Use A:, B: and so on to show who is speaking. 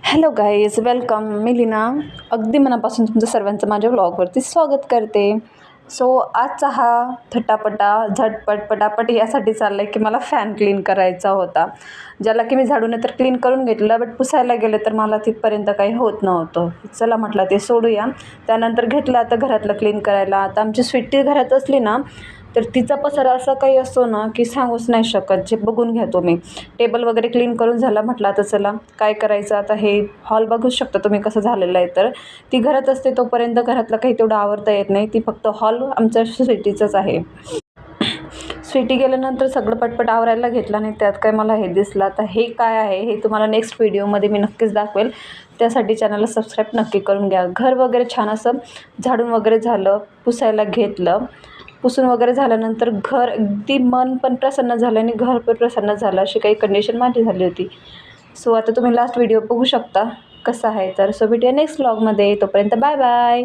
A: Hello guys, welcome. मी लीना अगदी मनापासून तुमचं सर्वांचं माझ्या व्लॉगवरती स्वागत करते. सो आजचा हा थटापटा झटपट पटापट यासाठी चालला आहे की मला फॅन क्लीन करायचा होता, ज्याला की मी झाडूने तर क्लीन करून घेतलं, बट पुसायला गेले तर मला तिथपर्यंत काही होत नव्हतं. चला म्हटलं ते सोडूया. त्यानंतर घेतलं आता घरातलं क्लीन करायला. आता आमची स्वीटी घरात असली ना तर तिचा पसारा असा काही असतो ना की सांगूच नाही शकत. जे बघून घ्या तुम्ही. टेबल वगैरे क्लीन करून झाला म्हटलं आता चला काय करायचं. आता हे हॉल बघू शकता तुम्ही कसं झालेलं आहे. तर ती घरात असते तोपर्यंत घरातलं काही तेवढं आवरता येत नाही. ती फक्त हॉल आमच्या स्वीटीचंच आहे. स्वीटी गेल्यानंतर सगळं पटपट आवरायला घेतलं आणि त्यात काय मला हे दिसलं. आता हे काय आहे हे तुम्हाला नेक्स्ट व्हिडिओमध्ये मी नक्कीच दाखवेल. त्यासाठी चॅनलला सबस्क्राईब नक्की करून घ्या. घर वगैरे छान असं झाडून वगैरे झालं, पुसायला घेतलं. पुसून वगैरे झाल्यानंतर घर अगदी मन पण प्रसन्न झालं आणि घर पण प्रसन्न झालं, अशी काही कंडिशन माझी झाली होती. सो आता तुम्ही लास्ट व्हिडिओ बघू शकता कसा आहे. तर सो भेटूया नेक्स्ट व्लॉगमध्ये. तोपर्यंत बाय बाय.